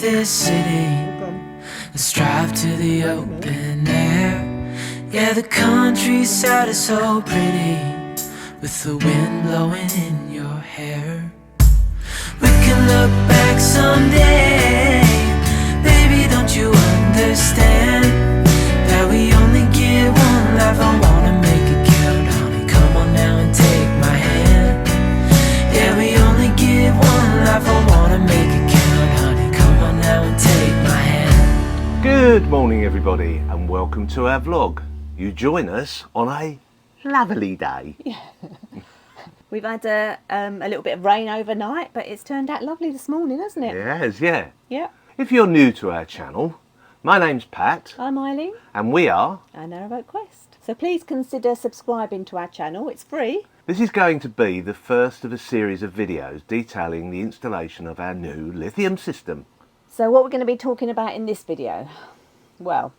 this city. Let's drive to the open air. Yeah, the countryside is so pretty, with the wind blowing in your hair. We can look back someday. Baby, don't you understand that we only get one life? I wanna make it count, honey. Come on now and take my hand. Yeah, we only get one life. I wanna make it count, honey. Come on now and take my hand. Good morning everybody and welcome to our vlog. You join us on a lovely day. Yeah. We've had a little bit of rain overnight, but it's turned out lovely this morning, hasn't it? It has, yeah. Yeah. If you're new to our channel, my name's Pat I'm Eileen, and we are. our Narrowboat Quest. So please consider subscribing to our channel. It's free. This is going to be the first of a series of videos detailing the installation of our new lithium system. So what we're going to be talking about in this video, well,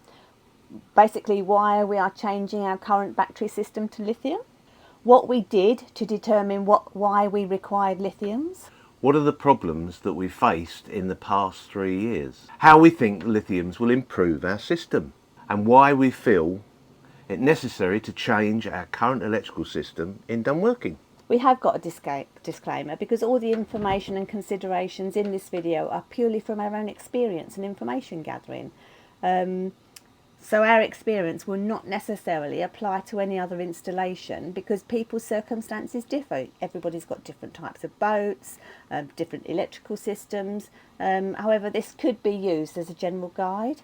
basically why we are changing our current battery system to lithium, what we did to determine why we required lithiums, What are the problems that we faced in the past 3 years, how we think lithiums will improve our system, and why we feel it necessary to change our current electrical system in Dunworkin. We have got a disclaimer because all the information and considerations in this video are purely from our own experience and information gathering. So our experience will not necessarily apply to any other installation because people's circumstances differ. Everybody's got different types of boats, different electrical systems. However, this could be used as a general guide.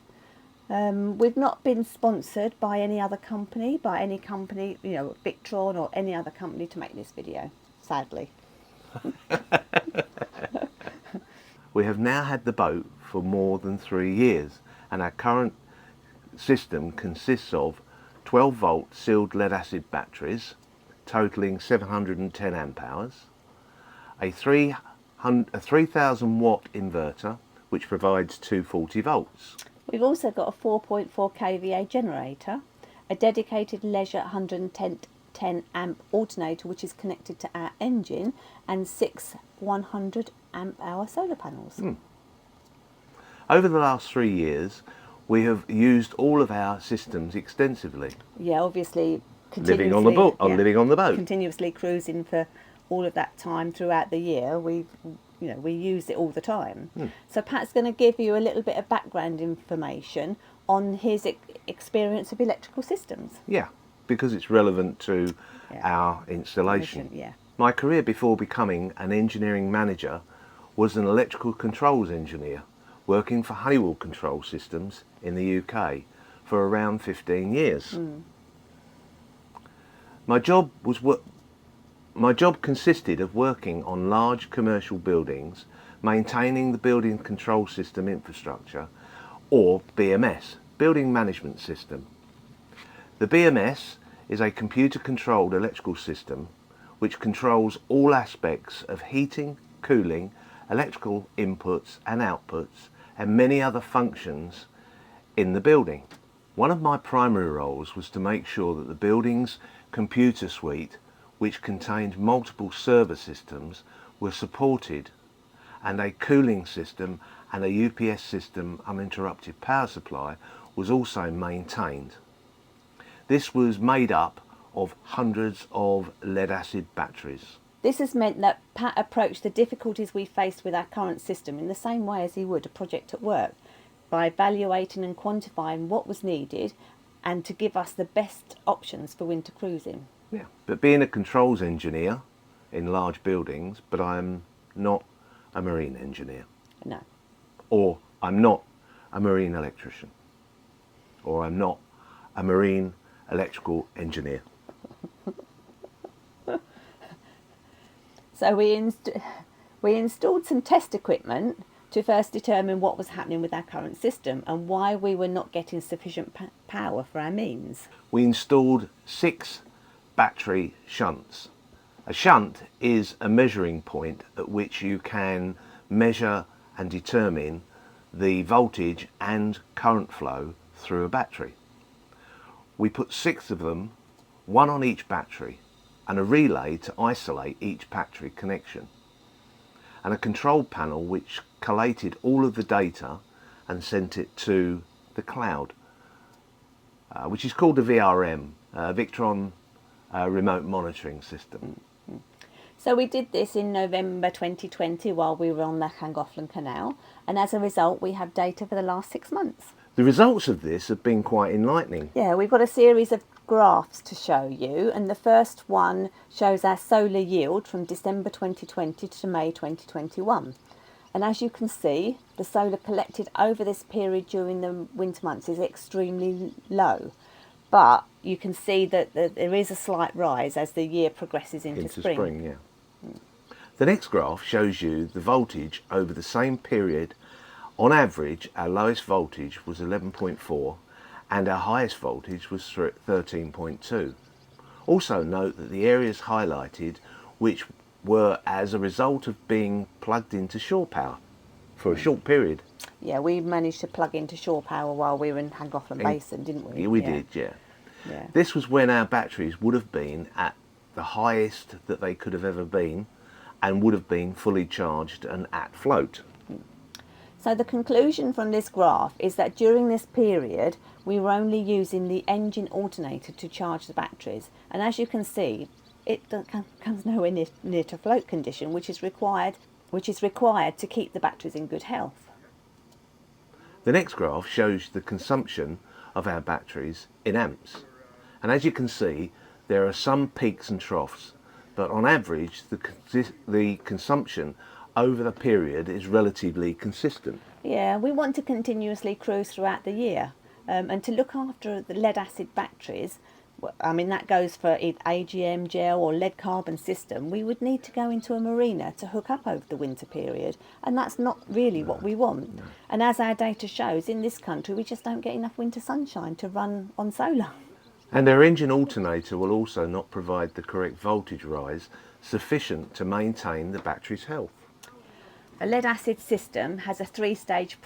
We've not been sponsored by any other company, you know, Victron or any other company to make this video, sadly. We have now had the boat for more than 3 years and our current system consists of 12 volt sealed lead acid batteries totaling 710 amp hours, a 3000 watt inverter which provides 240 volts. We've also got a 4.4 kVA generator, a dedicated leisure 110 amp alternator which is connected to our engine, and 6 100 amp hour solar panels. Over the last 3 years we have used all of our systems extensively. Yeah, obviously Living on the boat, living on the boat. Continuously cruising for all of that time throughout the year. We use it all the time. So Pat's going to give you a little bit of background information on his experience of electrical systems. Yeah, because it's relevant to our installation. Yeah. My career before becoming an engineering manager was an electrical controls engineer working for Honeywell Control Systems in the UK for around 15 years. My job consisted of working on large commercial buildings, maintaining the building control system infrastructure, or BMS, Building Management System. The BMS is a computer-controlled electrical system which controls all aspects of heating, cooling, electrical inputs and outputs, and many other functions in the building. One of my primary roles was to make sure that the building's computer suite, which contained multiple server systems, were supported, and a cooling system and a UPS system uninterrupted power supply was also maintained. This was made up of hundreds of lead acid batteries. This has meant that Pat approached the difficulties we faced with our current system in the same way as he would a project at work, by evaluating and quantifying what was needed and to give us the best options for winter cruising. Yeah, but being a controls engineer in large buildings, but I'm not a marine engineer. No. Or I'm not a marine electrician. Or I'm not a marine electrical engineer. So we installed some test equipment to first determine what was happening with our current system and why we were not getting sufficient power for our means. We installed 6 battery shunts. A shunt is a measuring point at which you can measure and determine the voltage and current flow through a battery. We put 6 of them, 1 on each battery, and a relay to isolate each battery connection. and a control panel which collated all of the data and sent it to the cloud, which is called a VRM, Victron Remote Monitoring System. So we did this in November 2020 while we were on the Llangollen Canal, and as a result we have data for the last 6 months. The results of this have been quite enlightening. Yeah, we've got a series of graphs to show you, and the first one shows our solar yield from December 2020 to May 2021. And as you can see, the solar collected over this period during the winter months is extremely low. But you can see that there is a slight rise as the year progresses into spring. Yeah. The next graph shows you the voltage over the same period. On average, our lowest voltage was 11.4 and our highest voltage was 13.2. Also note that the areas highlighted which were as a result of being plugged into shore power for a short period. Yeah, we managed to plug into shore power while we were in Llangollen Basin, didn't we? Yeah, we did, yeah. Yeah. This was when our batteries would have been at the highest that they could have ever been and would have been fully charged and at float. So the conclusion from this graph is that during this period we were only using the engine alternator to charge the batteries, and as you can see it comes nowhere near to float condition, which is required to keep the batteries in good health. The next graph shows the consumption of our batteries in amps, and as you can see there are some peaks and troughs, but on average the consumption over the period is relatively consistent. Yeah, we want to continuously cruise throughout the year, and to look after the lead acid batteries, I mean that goes for either AGM gel or lead carbon system, we would need to go into a marina to hook up over the winter period, and that's not really what we want. No. And as our data shows, in this country we just don't get enough winter sunshine to run on solar. And our engine alternator will also not provide the correct voltage rise sufficient to maintain the battery's health. A lead acid system has a 3-stage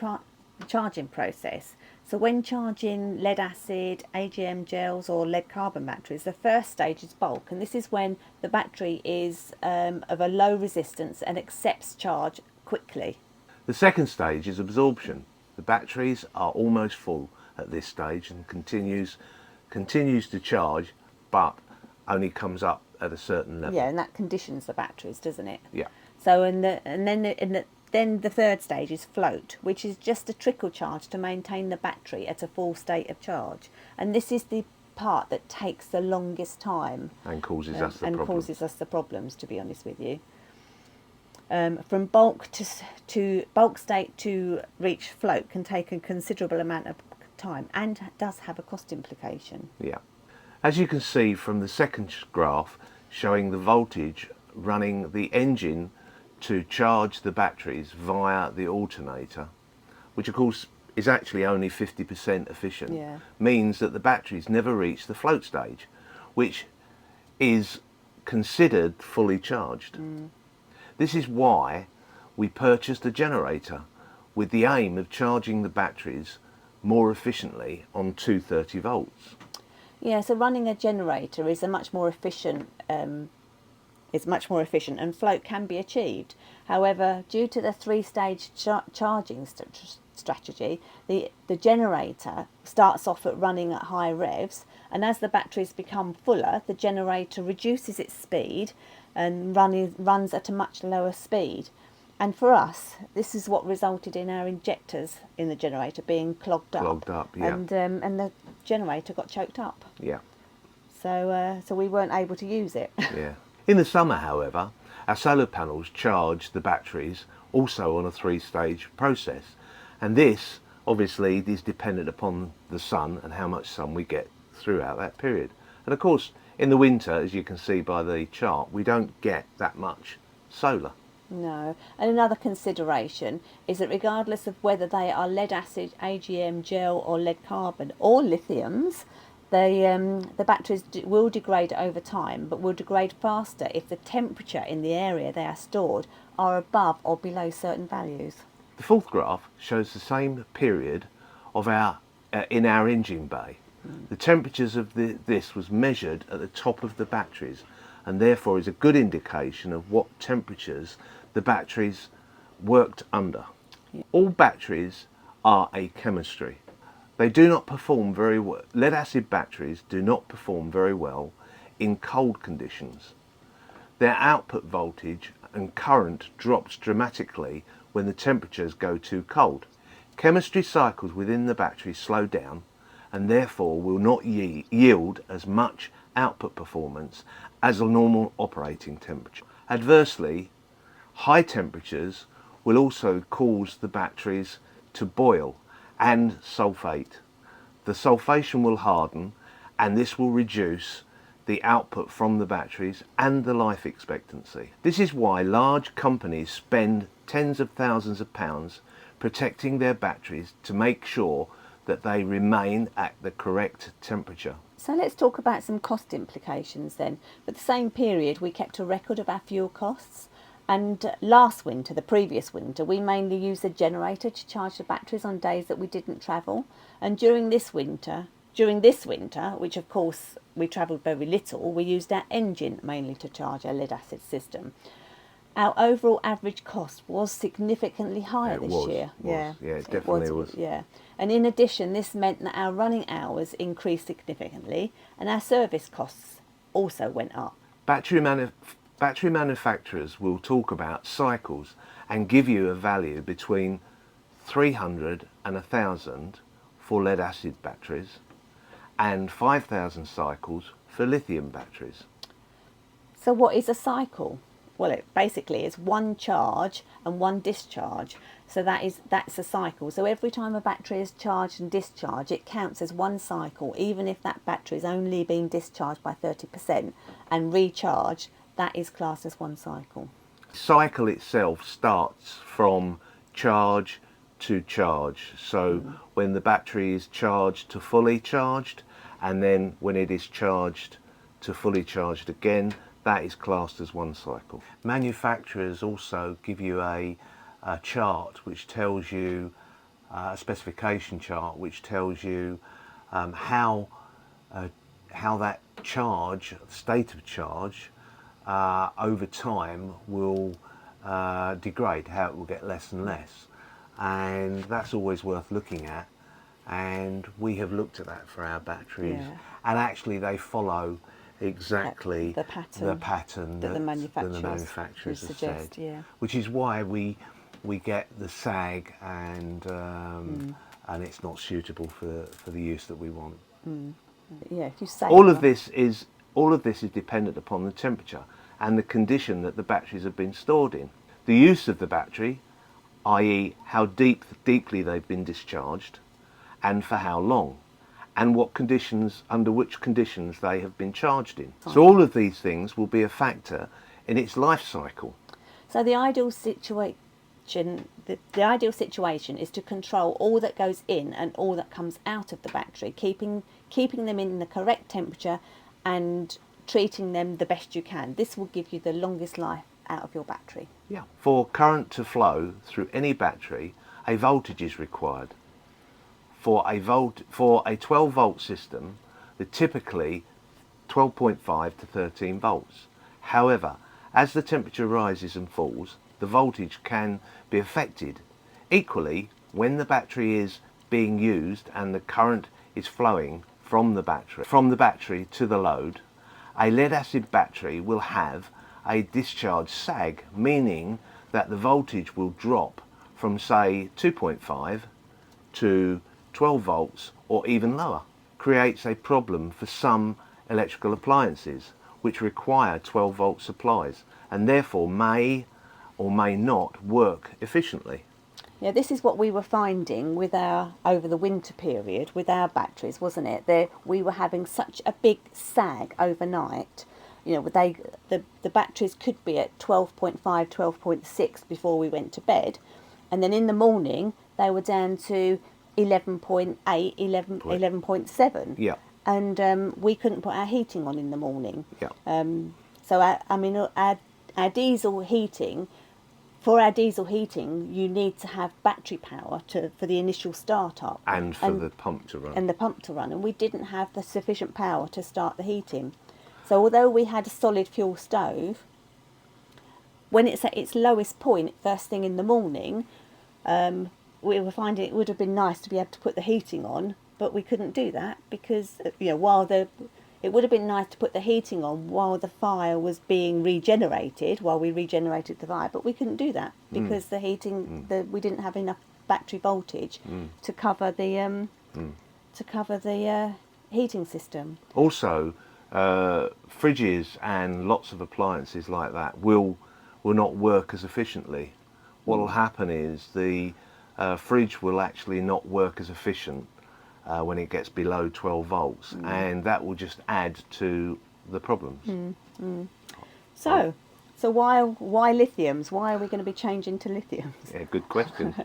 charging process. So when charging lead acid, AGM gels or lead carbon batteries, the first stage is bulk, and this is when the battery is of a low resistance and accepts charge quickly. The second stage is absorption. The batteries are almost full at this stage and continues to charge, but only comes up at a certain level. Yeah, and that conditions the batteries, doesn't it? Yeah. So then the third stage is float, which is just a trickle charge to maintain the battery at a full state of charge. And this is the part that takes the longest time. And causes us the problems. Causes us the problems, to be honest with you. From bulk to bulk state to reach float can take a considerable amount of time and does have a cost implication. Yeah. As you can see from the second graph showing the voltage running the engine to charge the batteries via the alternator, which of course is actually only 50% efficient, means that the batteries never reach the float stage, which is considered fully charged. This is why we purchased a generator with the aim of charging the batteries more efficiently on 230 volts. Yeah, so running a generator is much more efficient and float can be achieved. However, due to the 3-stage charging strategy, the generator starts off at running at high revs, and as the batteries become fuller, the generator reduces its speed and runs at a much lower speed. And for us, this is what resulted in our injectors in the generator being clogged up. Yeah. And the generator got choked up. Yeah. So we weren't able to use it. Yeah. In the summer, however, our solar panels charge the batteries also on a 3-stage process, and this obviously is dependent upon the sun and how much sun we get throughout that period. And of course, in the winter, as you can see by the chart, we don't get that much solar. No, and another consideration is that regardless of whether they are lead acid, AGM gel or lead carbon or lithiums, the batteries will degrade over time, but will degrade faster if the temperature in the area they are stored are above or below certain values. The fourth graph shows the same period of in our engine bay. The temperatures of this was measured at the top of the batteries, and therefore is a good indication of what temperatures the batteries worked under. All batteries are a chemistry. They do not perform very well. Lead acid batteries do not perform very well in cold conditions. Their output voltage and current drops dramatically when the temperatures go too cold. Chemistry cycles within the battery slow down and therefore will not yield as much output performance as a normal operating temperature. Adversely, high temperatures will also cause the batteries to boil and sulfate. The sulfation will harden and this will reduce the output from the batteries and the life expectancy. This is why large companies spend tens of thousands of pounds protecting their batteries to make sure that they remain at the correct temperature. So let's talk about some cost implications then. For the same period, we kept a record of our fuel costs. And last winter, the previous winter, we mainly used a generator to charge the batteries on days that we didn't travel. And during this winter, which of course we travelled very little, we used our engine mainly to charge our lead acid system. Our overall average cost was significantly higher this year. Yeah, it definitely was. Yeah. And in addition, this meant that our running hours increased significantly and our service costs also went up. Battery manufacturers will talk about cycles and give you a value between 300 and 1,000 for lead acid batteries and 5,000 cycles for lithium batteries. So what is a cycle? Well, it basically is one charge and one discharge. So that's a cycle. So every time a battery is charged and discharged, it counts as one cycle, even if that battery is only being discharged by 30% and recharged. That is classed as one cycle. Cycle itself starts from charge to charge. So when the battery is charged to fully charged, and then when it is charged to fully charged again, that is classed as one cycle. Manufacturers also give you a chart which tells you, a specification chart which tells you how that charge, state of charge, over time will degrade, how it will get less and less, and that's always worth looking at, and we have looked at that for our batteries, and actually they follow exactly the pattern that the manufacturers have suggest, said, which is why we get the sag and it's not suitable for the use that we want. Yeah, if you say all of this is dependent upon the temperature and the condition that the batteries have been stored in. The use of the battery, i.e. how deeply they've been discharged and for how long, and under which conditions they have been charged in. So all of these things will be a factor in its life cycle. So the ideal situation is to control all that goes in and all that comes out of the battery, keeping them in the correct temperature and treating them the best you can. This will give you the longest life out of your battery. Yeah. For current to flow through any battery, a voltage is required. For a 12 volt system, they're typically 12.5 to 13 volts. However, as the temperature rises and falls, the voltage can be affected. Equally, when the battery is being used and the current is flowing from the battery to the load, a lead acid battery will have a discharge sag, meaning that the voltage will drop from say 2.5 to 12 volts or even lower. Creates a problem for some electrical appliances which require 12 volt supplies and therefore may or may not work efficiently. Yeah, this is what we were finding with over the winter period with our batteries, wasn't it? We were having such a big sag overnight. You know, the batteries could be at 12.5, 12.6 before we went to bed, and then in the morning they were down to 11.8, 11.7. Yeah. And we couldn't put our heating on in the morning. Yeah. So our diesel heating. For our diesel heating, you need to have battery power for the initial start-up. And for the pump to run. And we didn't have the sufficient power to start the heating. So although we had a solid fuel stove, when it's at its lowest point, first thing in the morning, we were finding it would have been nice to be able to put the heating on, but we couldn't do that because, you know, it would have been nice to put the heating on while the fire was being regenerated, while we regenerated the fire, but we couldn't do that because the heating, we didn't have enough battery voltage to cover the heating system. Also, fridges and lots of appliances like that will not work as efficiently. What will happen is the fridge will actually not work as efficient when it gets below 12 volts, and that will just add to the problems. So why lithiums? Why are we going to be changing to lithiums? Yeah, good question.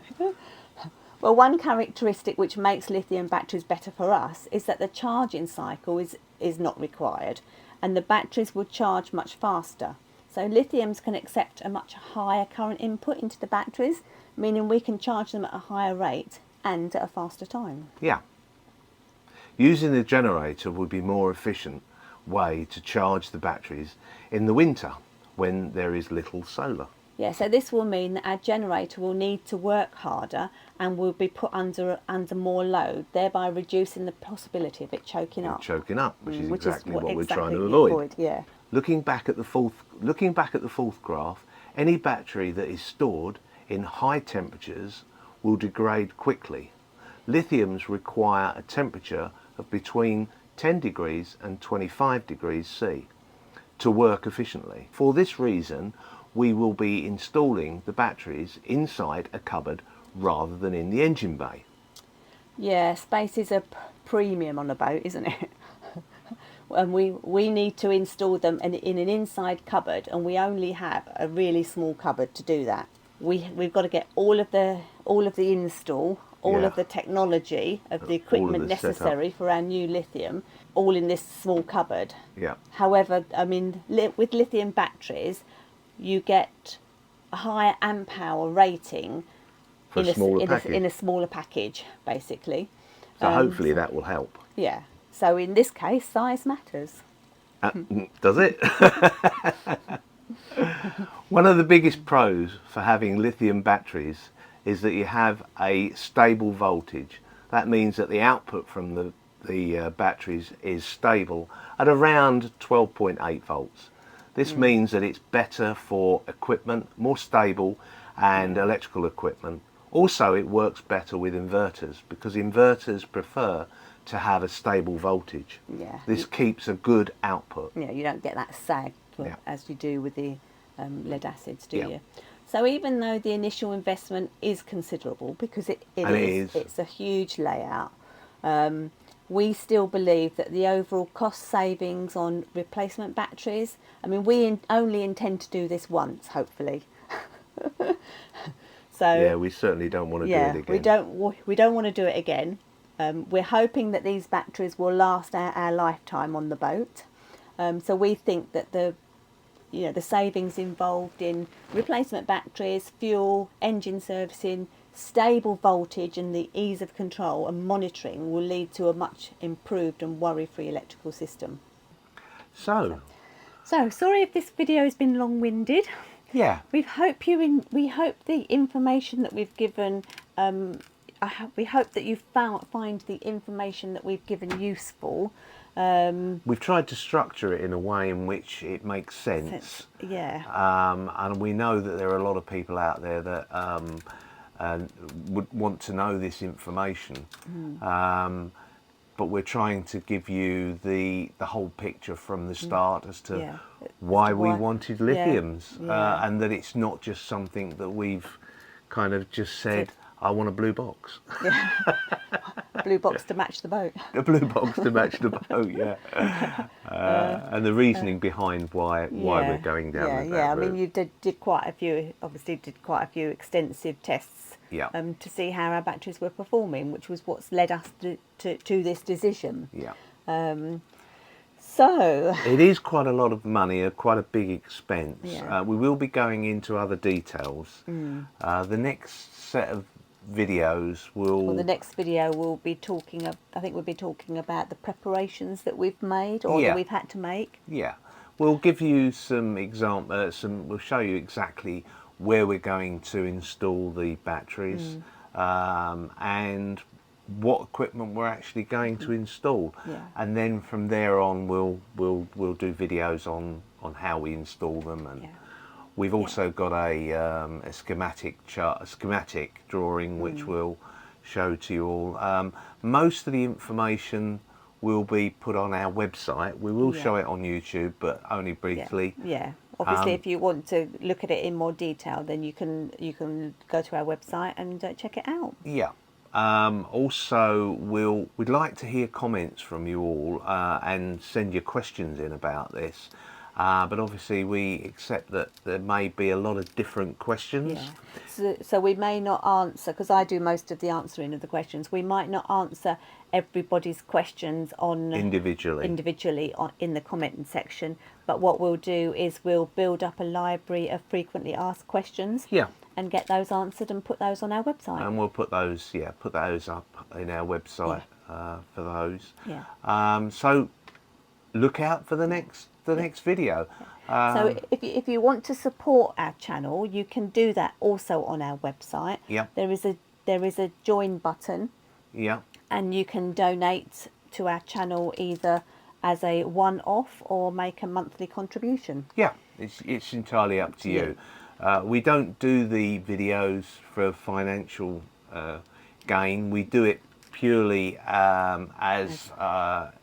Well, one characteristic which makes lithium batteries better for us is that the charging cycle is not required, and the batteries will charge much faster. So lithiums can accept a much higher current input into the batteries, meaning we can charge them at a higher rate and at a faster time. Yeah. Using the generator would be a more efficient way to charge the batteries in the winter when there is little solar. Yeah, so this will mean that our generator will need to work harder and will be put under more load, thereby reducing the possibility of it choking up. Choking up, which is exactly what we're trying to exactly avoid. Yeah. Looking back at the fourth graph, any battery that is stored in high temperatures will degrade quickly. Lithiums require a temperature of between 10 degrees and 25 degrees C to work efficiently. For this reason, we will be installing the batteries inside a cupboard rather than in the engine bay. Yeah, space is a premium on a boat, isn't it? And we need to install them in an inside cupboard, and we only have a really small cupboard to do that. We've got to get all of the install, all of the technology of the equipment necessary for our new lithium, all in this small cupboard. Yeah. However, I mean, with lithium batteries, you get a higher amp hour rating For a smaller package. in a smaller package, basically. So hopefully that will help. Yeah. So in this case, size matters. Does it? One of the biggest pros for having lithium batteries is that you have a stable voltage. That means that the output from the batteries is stable at around 12.8 volts. This means that it's better for equipment, more stable, and electrical equipment. Also, it works better with inverters because inverters prefer to have a stable voltage. Yeah. This keeps a good output. Yeah, you don't get that sag as you do with the lead acids, do Yeah. you? So even though the initial investment is considerable, because it is, it's a huge layout, we still believe that the overall cost savings on replacement batteries, I mean, we only intend to do this once, hopefully. So Yeah, we certainly don't want to do it again. we don't want to do it again. We're hoping that these batteries will last our lifetime on the boat. So we think that the savings involved in replacement batteries, fuel, engine servicing, stable voltage and the ease of control and monitoring will lead to a much improved and worry-free electrical system. So Sorry if this video has been long-winded. yeah, We hope the information that we've given, we hope that you find the information that we've given useful. we've tried to structure it in a way in which it makes sense. Yeah. And we know that there are a lot of people out there that would want to know this information. But we're trying to give you the whole picture from the start as to why we wanted lithiums, and that it's not just something that we've kind of just said, I want a blue box. Yeah. A blue box to match the boat. A blue box to match the boat, yeah. And the reasoning behind why we're going down that route. I mean, you did quite a few extensive tests to see how our batteries were performing, which was what's led us to this decision. Yeah. So it is quite a lot of money, quite a big expense. Yeah. We will be going into other details. The next set of videos will... Well, the next video we'll be talking about the preparations that we've made or that we've had to make. Yeah. we'll give you some we'll show you exactly where we're going to install the batteries, and what equipment we're actually going to install. Yeah. And then from there on we'll do videos on how we install them, and we've also got a schematic drawing which we'll show to you all. Most of the information will be put on our website. We will show it on YouTube, but only briefly. Yeah. Obviously, if you want to look at it in more detail, then you can go to our website and check it out. Yeah. Also, we'd like to hear comments from you all, and send your questions in about this. But obviously we accept that there may be a lot of different questions. So we may not answer, because I do most of the answering of the questions, we might not answer everybody's questions individually in the comment section, but what we'll do is we'll build up a library of frequently asked questions and get those answered and put those on our website. And we'll put those up in our website for those. So look out for the next video. So if you want to support our channel, you can do that also on our website. There is a join button. And you can donate to our channel either as a one-off or make a monthly contribution. It's entirely up to you. We don't do the videos for financial gain. We do it purely as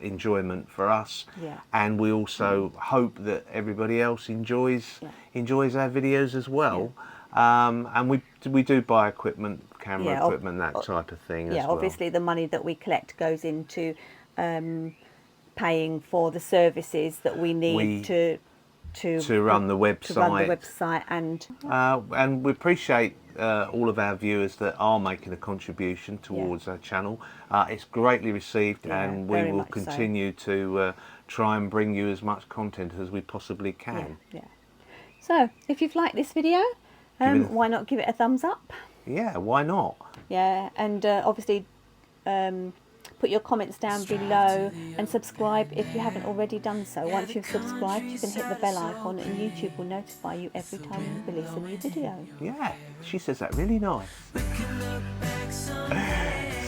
enjoyment for us, and we also hope that everybody else enjoys our videos as well. And we do buy equipment, camera equipment, that type of thing as well. Obviously the money that we collect goes into paying for the services that we need to run the website, and we appreciate all of our viewers that are making a contribution towards our channel. It's greatly received, and we will continue to try and bring you as much content as we possibly can. So if you've liked this video, why not give it a thumbs up? Why not? And obviously put your comments down below and subscribe if you haven't already done so. Once you've subscribed, you can hit the bell icon and YouTube will notify you every time we release a new video. She says that really nice.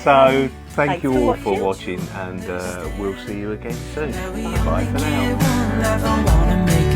So thank you all for watching, and we'll see you again soon. Bye for now.